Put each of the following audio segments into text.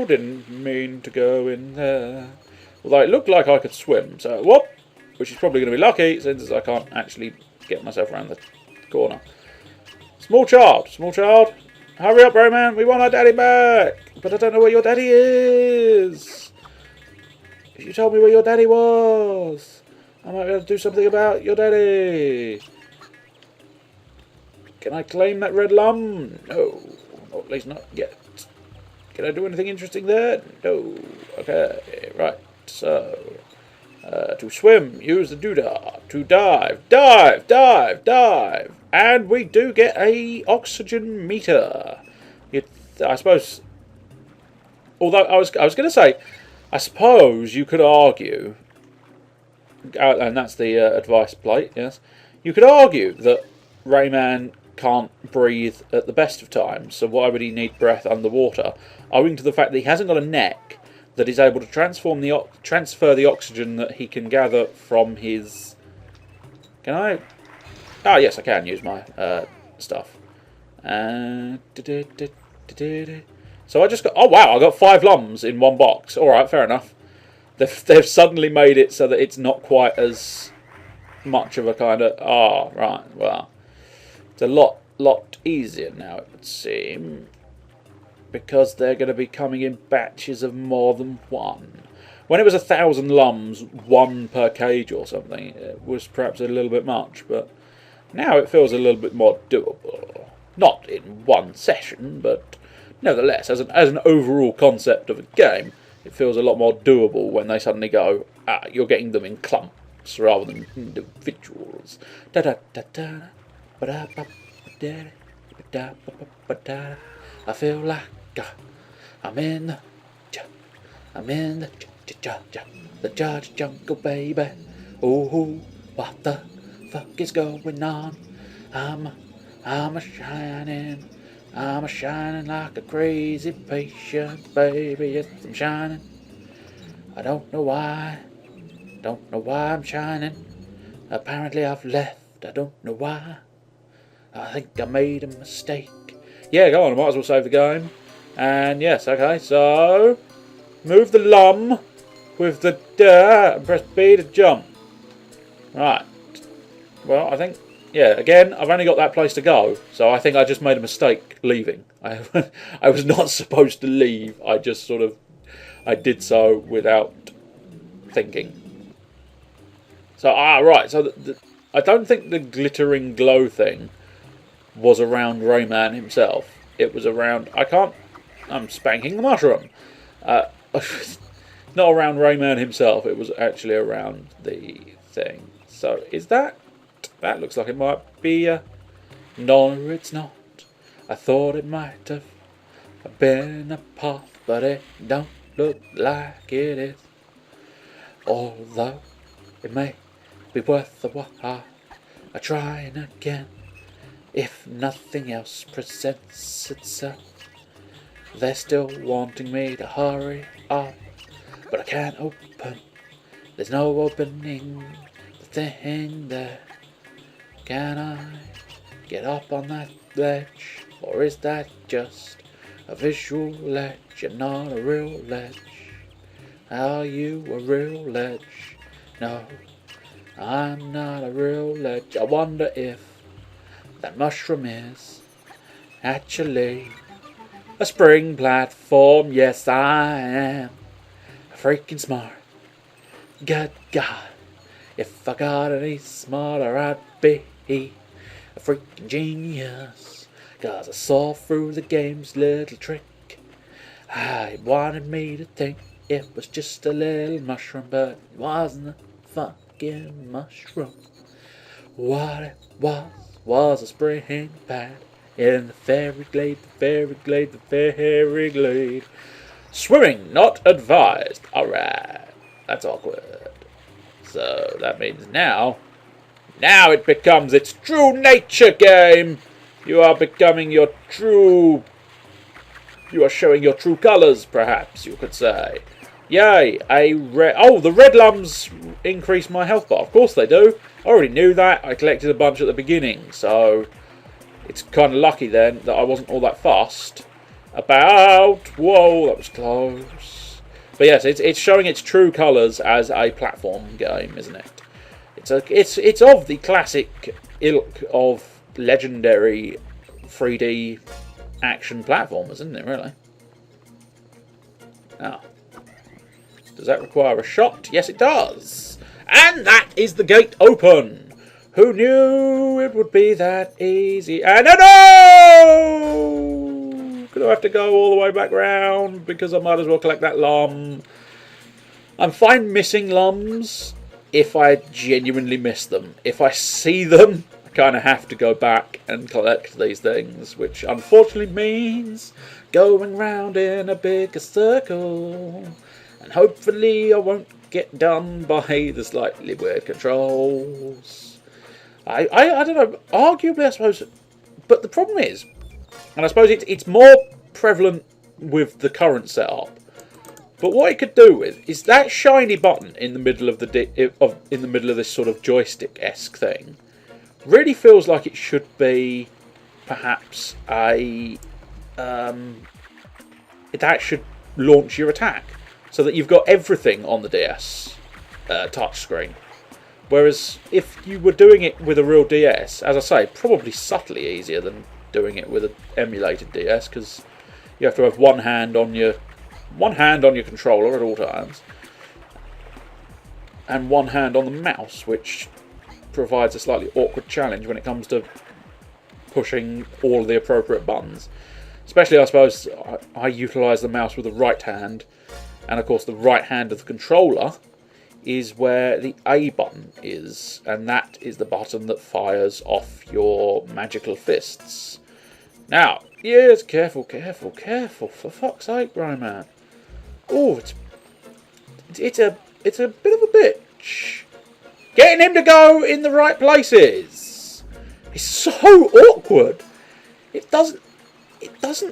Didn't mean to go in there. Although it looked like I could swim, so whoop! Which is probably going to be lucky since I can't actually get myself around the corner. Small child, hurry up, Rayman! We want our daddy back, but I don't know where your daddy is. If you told me where your daddy was, I might be able to do something about your daddy. Can I claim that red lum? No, or at least not yet. Can I do anything interesting there? No. Okay, right. So, to swim, use the doodah. To dive, dive. And we do get a oxygen meter. I suppose. Although I was going to say, I suppose you could argue, and that's the advice plate. Yes, you could argue that Rayman can't breathe at the best of times, so why would he need breath underwater? Owing to the fact that he hasn't got a neck that is able to transfer the oxygen that he can gather from his. Can I? Ah, yes, I can use my stuff. So I just got. Oh wow, I got 5 lums in one box. All right, fair enough. They've suddenly made it so that it's not quite as much of a kind of. Oh right, well. It's a lot easier now, it would seem, because they're going to be coming in batches of more than one. When it was 1,000 lums, 1 per cage or something, it was perhaps a little bit much, but now it feels a little bit more doable. Not in one session, but nevertheless, as an overall concept of a game, it feels a lot more doable when they suddenly go, you're getting them in clumps rather than individuals. Da-da-da-da. I feel like I'm in the jungle, baby. Oh, what the fuck is going on? I'm a shining like a crazy patient, baby. Yes, I'm shining. I don't know why I'm shining. Apparently I've left. I don't know why. I think I made a mistake. Yeah, go on, I might as well save the game. And yes, okay, so move the lum with the and press B to jump. Right. Well, I think, yeah, again, I've only got that place to go, so I think I just made a mistake leaving. I was not supposed to leave. I just I did so without thinking. So, right, so I don't think the glittering glow thing was around Rayman himself. It was around. I'm spanking the mushroom. Not around Rayman himself. It was actually around the thing. So is that? That looks like it might be. No, it's not. I thought it might have been a path, but it don't look like it is. Although it may be worth a while trying again. If nothing else presents itself, they're still wanting me to hurry up, but I can't open. There's no opening the thing there. Can I get up on that ledge, or is that just a visual ledge and not a real ledge? Are you a real ledge? No, I'm not a real ledge. I wonder if that mushroom is actually a spring platform. Yes, I am freaking smart. Good God, if I got any smarter, I'd be a freaking genius. 'Cause I saw through the game's little trick. I wanted me to think it was just a little mushroom, but it wasn't a fucking mushroom. What it was a spring pad in the fairy glade, the fairy glade. Swimming not advised. Alright, that's awkward. So that means now it becomes its true nature game. You are becoming your true. You are showing your true colours, perhaps you could say. Yay! The red lums increase my health bar. Of course they do. I already knew that. I collected a bunch at the beginning, so It's kind of lucky then that I wasn't all that fast. Whoa, that was close. But yes, it's showing its true colours as a platform game, isn't it? It's of the classic ilk of legendary 3D action platformers, isn't it, really? Now, does that require a shot? Yes, it does. And that is the gate open. Who knew it would be that easy? And no! Gonna have to go all the way back round because I might as well collect that lum. I'm fine missing lums if I genuinely miss them. If I see them, I kind of have to go back and collect these things, which unfortunately means going round in a bigger circle. And hopefully I won't get done by the slightly weird controls. I don't know, arguably I suppose, but the problem is, and I suppose it's more prevalent with the current setup, but what it could do with is that shiny button in the middle of in the middle of this sort of joystick-esque thing really feels like it should be perhaps a that should launch your attack so that you've got everything on the DS touchscreen. Whereas if you were doing it with a real DS, as I say, probably subtly easier than doing it with an emulated DS, because you have to have one hand on your controller at all times, and one hand on the mouse, which provides a slightly awkward challenge when it comes to pushing all the appropriate buttons. Especially, I suppose, I utilise the mouse with the right hand, and of course the right hand of the controller is where the A button is, and that is the button that fires off your magical fists. Now, yes, careful, for fuck's sake, Rayman. Oh, it's a bit of a bitch. Getting him to go in the right places. It's so awkward. It doesn't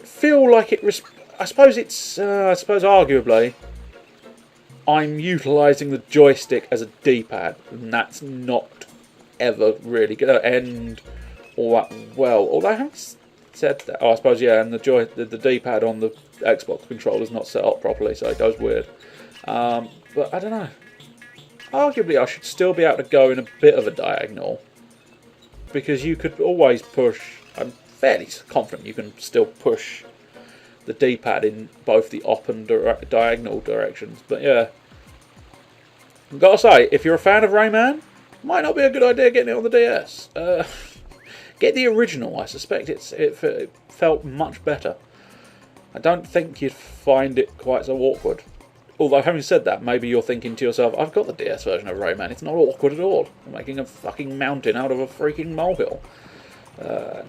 feel like it. I suppose arguably, I'm utilising the joystick as a D-pad, and that's not ever really going to end all that well. Although I haven't said that. Oh, I suppose, yeah, and the D-pad on the Xbox controller is not set up properly, so it goes weird. But I don't know. Arguably, I should still be able to go in a bit of a diagonal, because you could always push. I'm fairly confident you can still push the D-pad in both the up and diagonal directions. But yeah, I've got to say, if you're a fan of Rayman, it might not be a good idea getting it on the DS. Get the original. I suspect it felt much better. I don't think you'd find it quite so awkward. Although, having said that, maybe you're thinking to yourself, I've got the DS version of Rayman, it's not awkward at all. I'm making a fucking mountain out of a freaking molehill.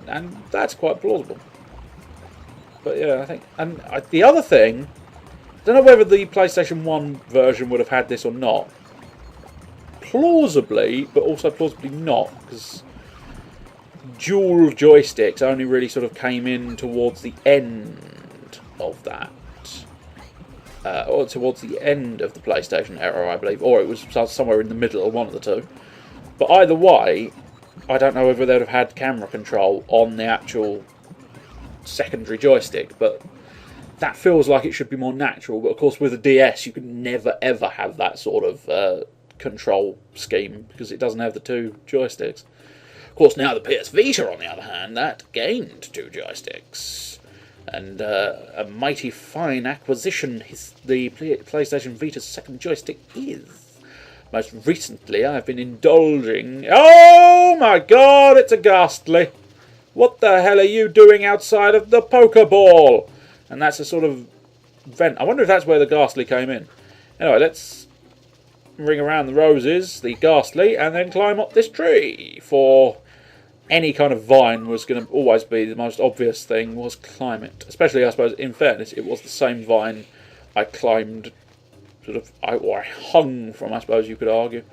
And that's quite plausible. But yeah, I think... And the other thing, I don't know whether the PlayStation 1 version would have had this or not. Plausibly, but also plausibly not, because dual joysticks only really sort of came in towards the end of that. Or towards the end of the PlayStation era, I believe. Or it was somewhere in the middle, one of the two. But either way, I don't know whether they'd have had camera control on the actual secondary joystick, but that feels like it should be more natural. But of course, with a DS, you could never ever have that sort of control scheme, because it doesn't have the two joysticks. Of course, now the PS Vita, on the other hand, that gained two joysticks. And a mighty fine acquisition the PlayStation Vita's second joystick is. Most recently, I've been indulging... Oh my god, it's a Ghastly! What the hell are you doing outside of the Pokeball? And that's a sort of vent. I wonder if that's where the Ghastly came in. Anyway, let's ring around the roses, the Ghastly, and then climb up this tree. For any kind of vine was going to always be the most obvious thing, was climb it. Especially, I suppose, in fairness, it was the same vine I climbed, or I hung from, I suppose you could argue.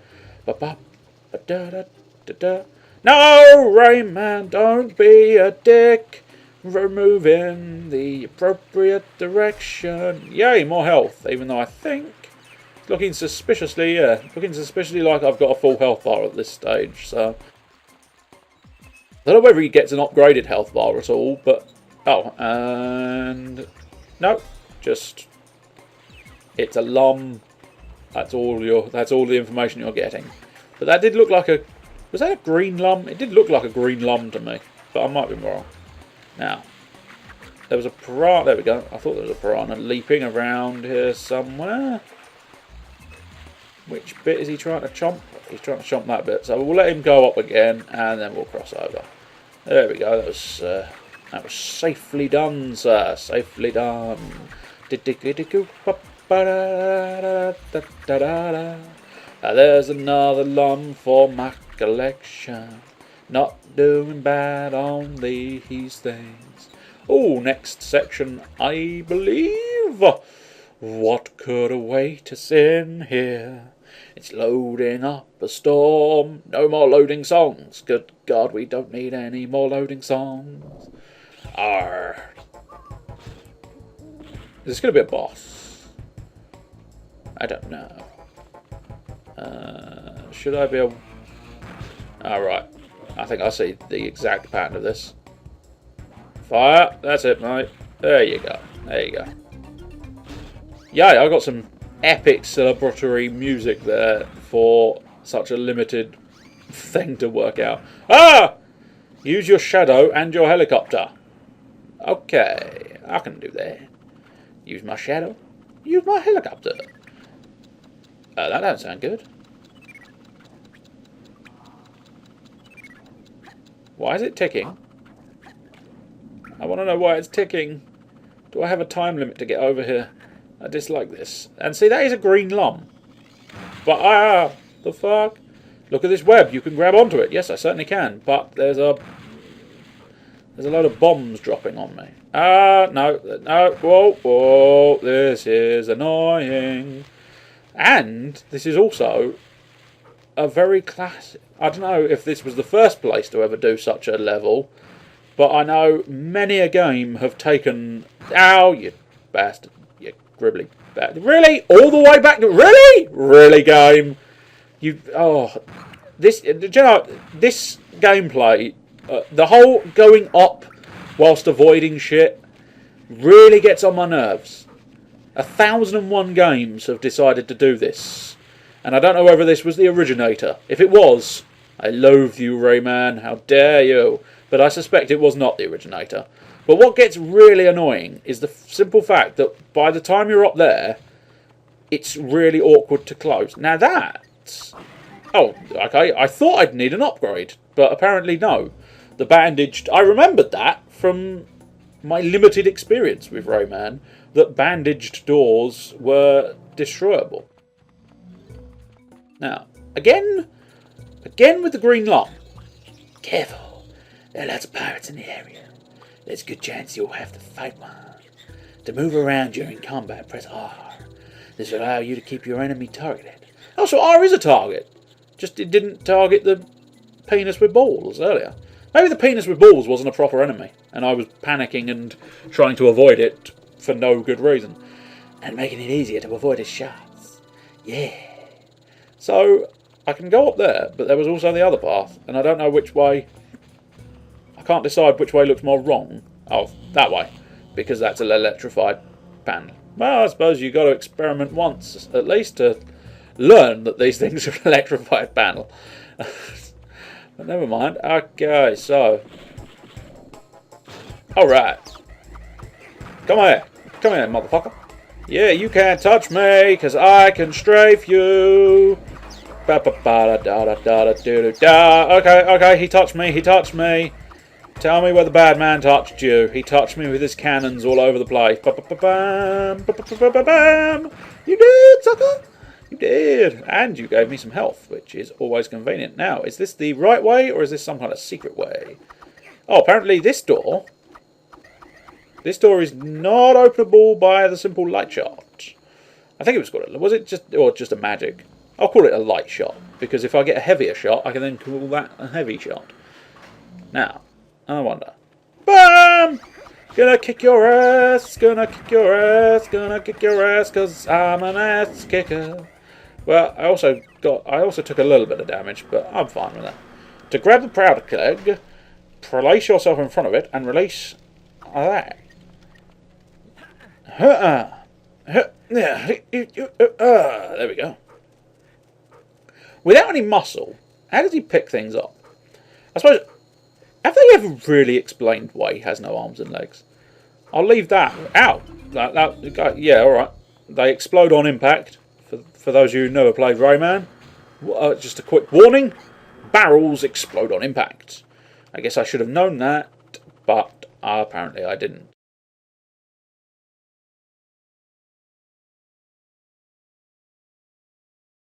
No, Rayman, don't be a dick. Remove in the appropriate direction. Yay, more health, even though I think it's looking suspiciously like I've got a full health bar at this stage, so... I don't know whether he gets an upgraded health bar at all, but... Oh, and... No, just... It's a lum. That's all the information you're getting. But that did look like a... Was that a green lum? It did look like a green lum to me, but I might be wrong. Now, there was a piranha... There we go. I thought there was a piranha leaping around here somewhere. Which bit is he trying to chomp? He's trying to chomp that bit. So we'll let him go up again, and then we'll cross over. There we go. That was safely done, sir. Safely done. There's another lum for my collection. Not doing bad on these things. Oh, next section, I believe. What could await us in here? It's loading up a storm. No more loading songs. Good God, we don't need any more loading songs. Arr. Is this going to be a boss? I don't know. Should I be a... Alright. I think I see the exact pattern of this. Fire. That's it, mate. There you go. There you go. Yeah, I got some epic celebratory music there for such a limited thing to work out. Ah! Use your shadow and your helicopter. Okay, I can do that. Use my shadow. Use my helicopter. That don't sound good. Why is it ticking? I want to know why it's ticking. Do I have a time limit to get over here? I dislike this. And see, that is a green lum. But, the fuck? Look at this web. You can grab onto it. Yes, I certainly can. But there's a load of bombs dropping on me. No. Whoa. This is annoying. And this is also a very classic... I don't know if this was the first place to ever do such a level, but I know many a game have taken... Ow, you bastard. You gribbly bastard. Really? All the way back to... Really? Really, game? You... Oh... This... Do you know, this gameplay... the whole going up whilst avoiding shit really gets on my nerves. 1,001 games have decided to do this. And I don't know whether this was the originator. If it was, I loathe you, Rayman. How dare you? But I suspect it was not the originator. But what gets really annoying is the simple fact that by the time you're up there, it's really awkward to close. Now that... Oh, okay. I thought I'd need an upgrade. But apparently no. The bandaged... I remembered that from my limited experience with Rayman, that bandaged doors were destroyable. Now, again with the green lum. Careful, there are lots of pirates in the area. There's a good chance you'll have to fight one. To move around during combat, press R. This will allow you to keep your enemy targeted. Oh, so R is a target. Just it didn't target the penis with balls earlier. Maybe the penis with balls wasn't a proper enemy, and I was panicking and trying to avoid it for no good reason. And making it easier to avoid his shots. Yeah. So, I can go up there, but there was also the other path, and I don't know which way... I can't decide which way looks more wrong. Oh, that way, because that's an electrified panel. Well, I suppose you've got to experiment once, at least, to learn that these things are an electrified panel. But never mind. Okay, so... Alright. Come here, motherfucker. Yeah, you can't touch me, because I can strafe you. Okay, he touched me. Tell me where the bad man touched you. He touched me with his cannons all over the place. You did, sucker. You did. And you gave me some health, which is always convenient. Now, is this the right way, or is this some kind of secret way? Oh, apparently this door... This door is not openable by the simple light shot. I think it was called... Was it just a magic? I'll call it a light shot, because if I get a heavier shot, I can then call that a heavy shot. Now, I wonder. BAM! Gonna kick your ass, gonna kick your ass, because I'm an ass kicker. Well, I also took a little bit of damage, but I'm fine with that. To grab the powder keg, place yourself in front of it and release that. There we go. Without any muscle, how does he pick things up? I suppose, have they ever really explained why he has no arms and legs? I'll leave that out. Yeah, alright. They explode on impact. For those of you who never played Rayman, just a quick warning. Barrels explode on impact. I guess I should have known that, but apparently I didn't.